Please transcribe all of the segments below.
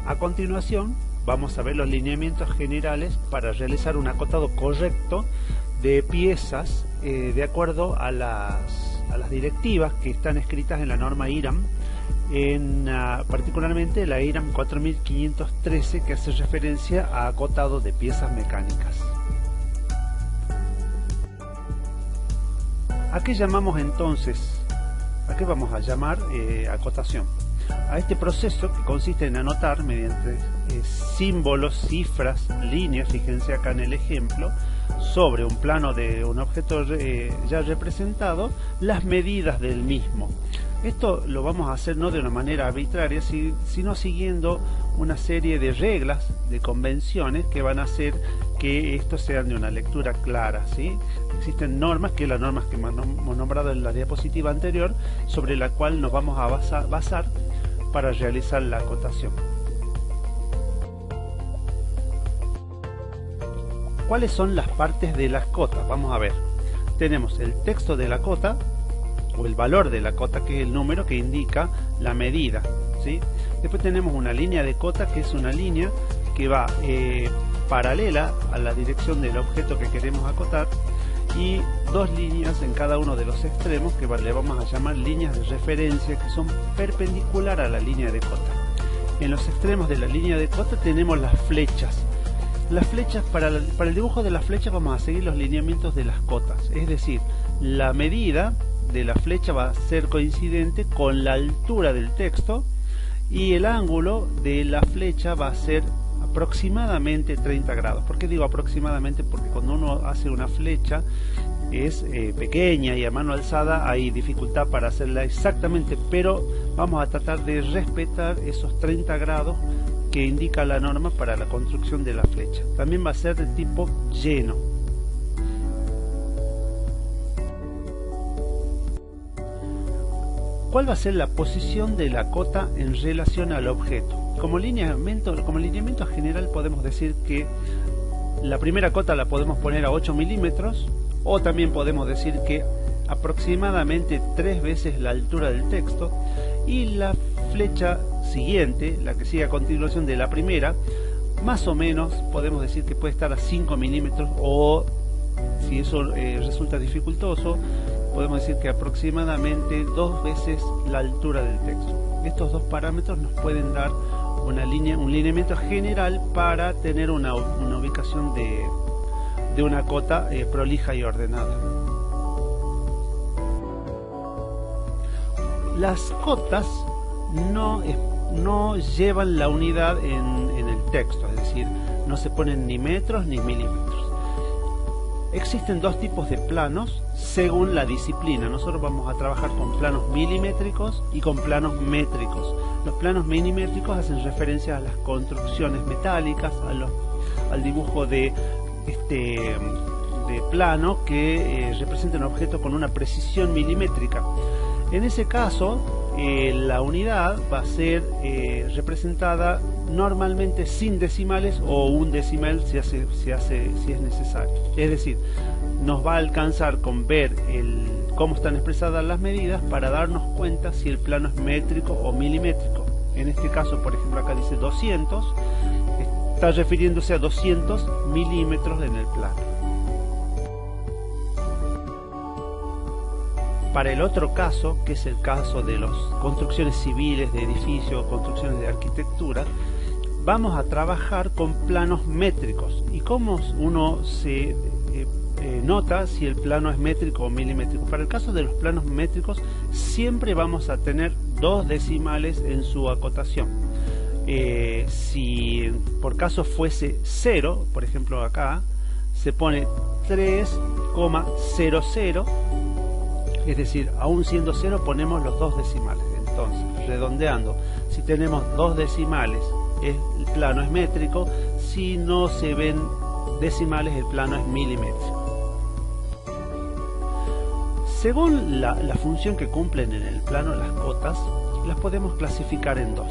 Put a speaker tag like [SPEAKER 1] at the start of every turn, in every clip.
[SPEAKER 1] A continuación vamos a ver los lineamientos generales para realizar un acotado correcto de piezas de acuerdo a las directivas que están escritas en la norma IRAM, particularmente la IRAM 4513, que hace referencia a acotado de piezas mecánicas. ¿A qué llamamos entonces? ¿A qué vamos a llamar acotación? A este proceso que consiste en anotar mediante símbolos, cifras, líneas, fíjense acá en el ejemplo, sobre un plano de un objeto ya representado, las medidas del mismo. Esto lo vamos a hacer no de una manera arbitraria, sino siguiendo una serie de reglas, de convenciones que van a hacer que estos sean de una lectura clara, ¿sí? Existen normas, que las normas que hemos nombrado en la diapositiva anterior, sobre la cual nos vamos a basar para realizar la acotación. ¿Cuáles son las partes de las cotas? Vamos a ver. Tenemos el texto de la cota, o el valor de la cota, que es el número que indica la medida, ¿sí? Después tenemos una línea de cota, que es una línea que va paralela a la dirección del objeto que queremos acotar, y dos líneas en cada uno de los extremos que le vamos a llamar líneas de referencia, que son perpendicular a la línea de cota. En los extremos de la línea de cota tenemos las flechas. Las flechas, para el dibujo de las flechas vamos a seguir los lineamientos de las cotas, es decir, la medida de la flecha va a ser coincidente con la altura del texto, y el ángulo de la flecha va a ser aproximadamente 30 grados. ¿Por qué digo aproximadamente? Porque cuando uno hace una flecha es pequeña y a mano alzada hay dificultad para hacerla exactamente, pero vamos a tratar de respetar esos 30 grados que indica la norma para la construcción de la flecha. También va a ser de tipo lleno. ¿Cuál va a ser la posición de la cota en relación al objeto? Como lineamiento general podemos decir que la primera cota la podemos poner a 8 milímetros, o también podemos decir que aproximadamente 3 veces la altura del texto, y la flecha siguiente, la que sigue a continuación de la primera, más o menos podemos decir que puede estar a 5 milímetros, o si eso resulta dificultoso, podemos decir que aproximadamente 2 veces la altura del texto. Estos dos parámetros nos pueden dar un lineamiento general para tener una ubicación de una cota prolija y ordenada. Las cotas no llevan la unidad en el texto, es decir, no se ponen ni metros ni milímetros. Existen dos tipos de planos según la disciplina. Nosotros vamos a trabajar con planos milimétricos y con planos métricos. Los planos milimétricos hacen referencia a las construcciones metálicas, al dibujo de plano que representa un objeto con una precisión milimétrica. En ese caso, la unidad va a ser representada normalmente sin decimales o un decimal si es necesario. Es decir, nos va a alcanzar con ver cómo están expresadas las medidas para darnos cuenta si el plano es métrico o milimétrico. En este caso, por ejemplo, acá dice 200, está refiriéndose a 200 milímetros en el plano. Para el otro caso, que es el caso de las construcciones civiles, de edificios, construcciones de arquitectura, vamos a trabajar con planos métricos. ¿Y cómo uno se nota si el plano es métrico o milimétrico? Para el caso de los planos métricos, siempre vamos a tener 2 decimales en su acotación. Si por caso fuese 0, por ejemplo acá, se pone 3,00. Es decir, aún siendo 0 ponemos los 2 decimales. Entonces, redondeando, si tenemos 2 decimales, el plano es métrico. Si no se ven decimales, el plano es milimétrico. Según la función que cumplen en el plano las cotas, las podemos clasificar en 2.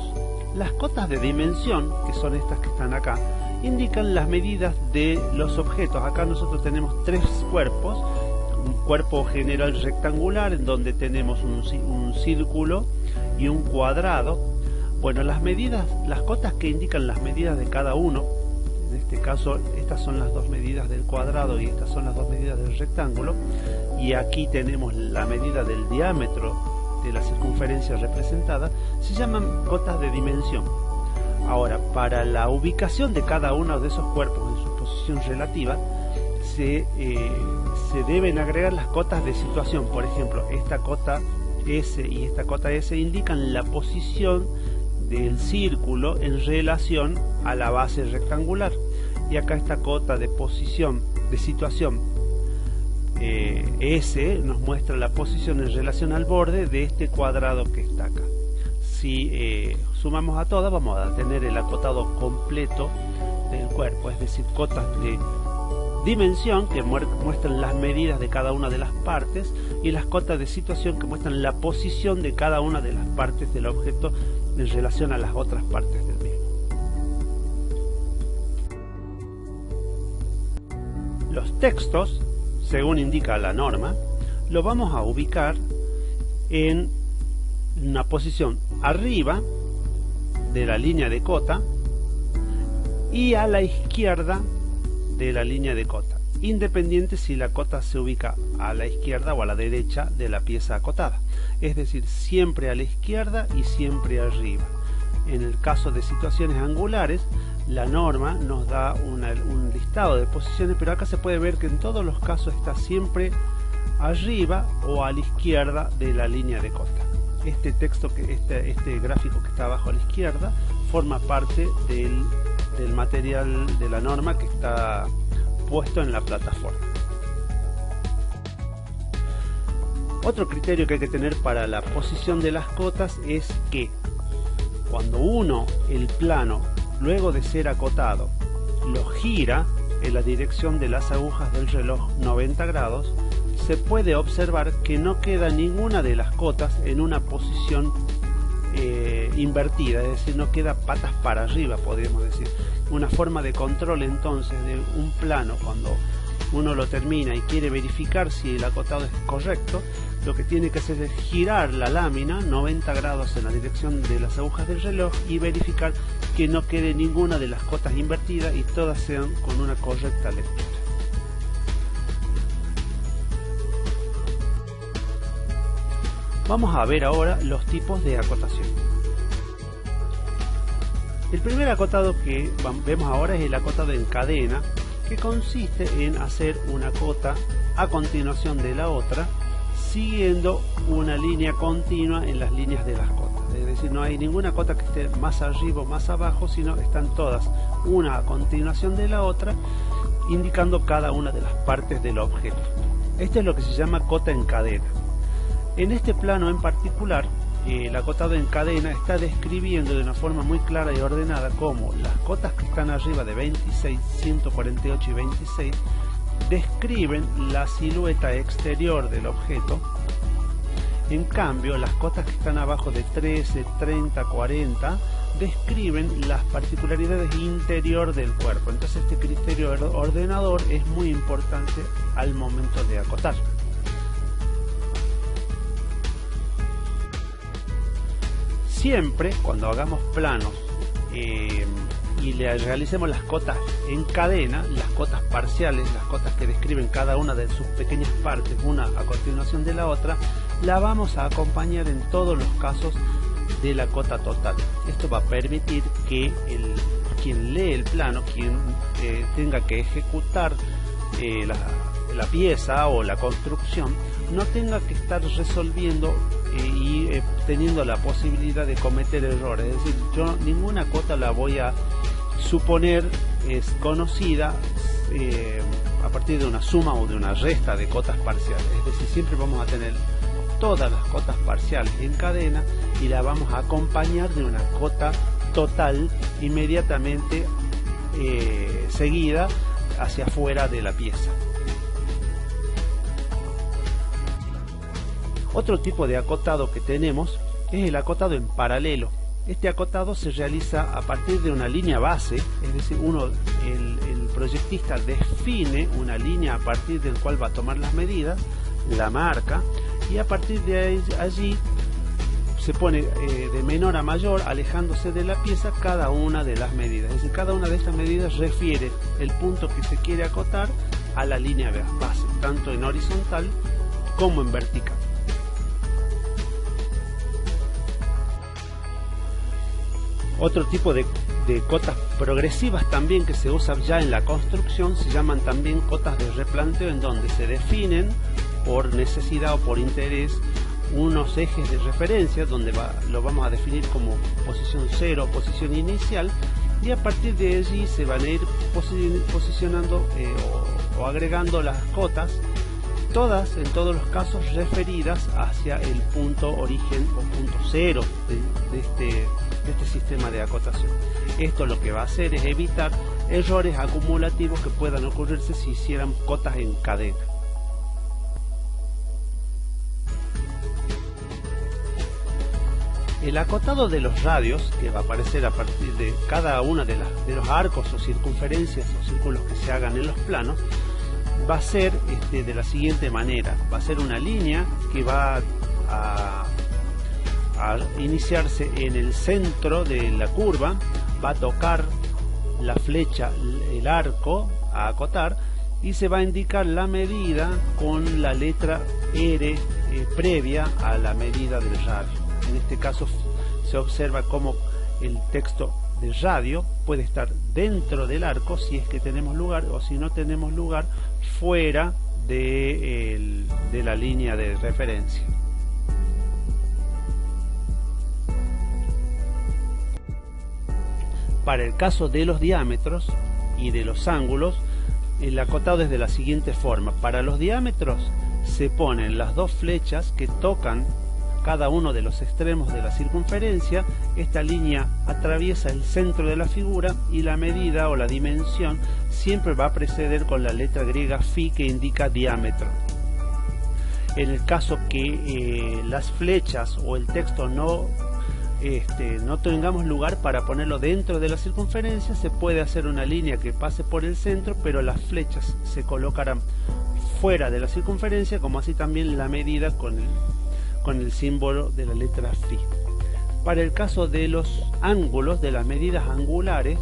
[SPEAKER 1] Las cotas de dimensión, que son estas que están acá, indican las medidas de los objetos. Acá nosotros tenemos 3 cuerpos. Un cuerpo general rectangular en donde tenemos un círculo y un cuadrado. Bueno, las medidas, las cotas que indican las medidas de cada uno, en este caso estas son las dos medidas del cuadrado y estas son las dos medidas del rectángulo, y aquí tenemos la medida del diámetro de la circunferencia representada, se llaman cotas de dimensión. Ahora, para la ubicación de cada uno de esos cuerpos en su posición relativa, se deben agregar las cotas de situación. Por ejemplo, esta cota S y esta cota S indican la posición del círculo en relación a la base rectangular, y acá esta cota de posición de situación S nos muestra la posición en relación al borde de este cuadrado que está acá. Si sumamos a todas, vamos a tener el acotado completo del cuerpo, es decir, cotas de dimensión que muestran las medidas de cada una de las partes, y las cotas de situación que muestran la posición de cada una de las partes del objeto en relación a las otras partes del mismo. Los textos, según indica la norma, lo vamos a ubicar en una posición arriba de la línea de cota y a la izquierda de la línea de cota, independiente si la cota se ubica a la izquierda o a la derecha de la pieza acotada, es decir, siempre a la izquierda y siempre arriba. En el caso de situaciones angulares, la norma nos da un listado de posiciones, pero acá se puede ver que en todos los casos está siempre arriba o a la izquierda de la línea de cota. Este texto, este gráfico que está abajo a la izquierda, forma parte del material de la norma que está puesto en la plataforma. Otro criterio que hay que tener para la posición de las cotas es que cuando el plano, luego de ser acotado, lo gira en la dirección de las agujas del reloj 90 grados, se puede observar que no queda ninguna de las cotas en una posición invertida, es decir, no queda patas para arriba, podríamos decir. Una forma de control entonces de un plano, cuando uno lo termina y quiere verificar si el acotado es correcto, lo que tiene que hacer es girar la lámina 90 grados en la dirección de las agujas del reloj y verificar que no quede ninguna de las cotas invertidas y todas sean con una correcta lectura. Vamos a ver ahora los tipos de acotación. El primer acotado que vemos ahora es el acotado en cadena, que consiste en hacer una cota a continuación de la otra, siguiendo una línea continua en las líneas de las cotas. Es decir, no hay ninguna cota que esté más arriba o más abajo, sino están todas una a continuación de la otra, indicando cada una de las partes del objeto. Esto es lo que se llama cota en cadena. En este plano en particular, el acotado en cadena está describiendo de una forma muy clara y ordenada cómo las cotas que están arriba de 26, 148 y 26 describen la silueta exterior del objeto. En cambio, las cotas que están abajo de 13, 30, 40 describen las particularidades interior del cuerpo. Entonces este criterio ordenador es muy importante al momento de acotar. Siempre cuando hagamos planos y le realicemos las cotas en cadena, las cotas parciales, las cotas que describen cada una de sus pequeñas partes, una a continuación de la otra, la vamos a acompañar en todos los casos de la cota total. Esto va a permitir que quien lee el plano, quien tenga que ejecutar la pieza o la construcción, no tenga que estar resolviendo y teniendo la posibilidad de cometer errores. Es decir, yo ninguna cota la voy a suponer es conocida a partir de una suma o de una resta de cotas parciales. Es decir, siempre vamos a tener todas las cotas parciales en cadena y la vamos a acompañar de una cota total inmediatamente seguida hacia afuera de la pieza. Otro tipo de acotado que tenemos es el acotado en paralelo. Este acotado se realiza a partir de una línea base, es decir, el proyectista define una línea a partir del cual va a tomar las medidas, la marca, y a partir de allí se pone de menor a mayor, alejándose de la pieza cada una de las medidas. Es decir, cada una de estas medidas refiere el punto que se quiere acotar a la línea base, tanto en horizontal como en vertical. Otro tipo de cotas progresivas también que se usa ya en la construcción se llaman también cotas de replanteo, en donde se definen por necesidad o por interés unos ejes de referencia, donde lo vamos a definir como posición 0, posición inicial, y a partir de allí se van a ir posicionando o agregando las cotas, todas en todos los casos referidas hacia el punto origen o punto 0 de este sistema de acotación. Esto lo que va a hacer es evitar errores acumulativos que puedan ocurrirse si hicieran cotas en cadena. El acotado de los radios, que va a aparecer a partir de cada una de los arcos o circunferencias o círculos que se hagan en los planos, va a ser de la siguiente manera. Va a ser una línea que va a iniciarse en el centro de la curva, va a tocar la flecha, el arco a acotar, y se va a indicar la medida con la letra R previa a la medida del radio. En este caso se observa cómo el texto de radio puede estar dentro del arco si es que tenemos lugar, o si no tenemos lugar, fuera de la línea de referencia. Para el caso de los diámetros y de los ángulos, el acotado es de la siguiente forma. Para los diámetros se ponen las dos flechas que tocan cada uno de los extremos de la circunferencia. Esta línea atraviesa el centro de la figura y la medida o la dimensión siempre va a preceder con la letra griega phi, que indica diámetro. En el caso que las flechas o el texto no tengamos lugar para ponerlo dentro de la circunferencia, se puede hacer una línea que pase por el centro, pero las flechas se colocarán fuera de la circunferencia, como así también la medida con el símbolo de la letra phi. Para el caso de los ángulos, de las medidas angulares,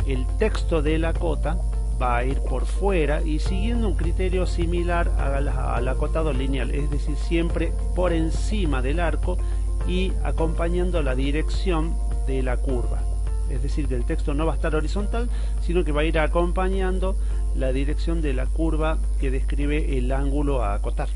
[SPEAKER 1] el texto de la cota va a ir por fuera y siguiendo un criterio similar al acotado lineal, es decir, siempre por encima del arco y acompañando la dirección de la curva. Es decir, que el texto no va a estar horizontal, sino que va a ir acompañando la dirección de la curva que describe el ángulo a acotar.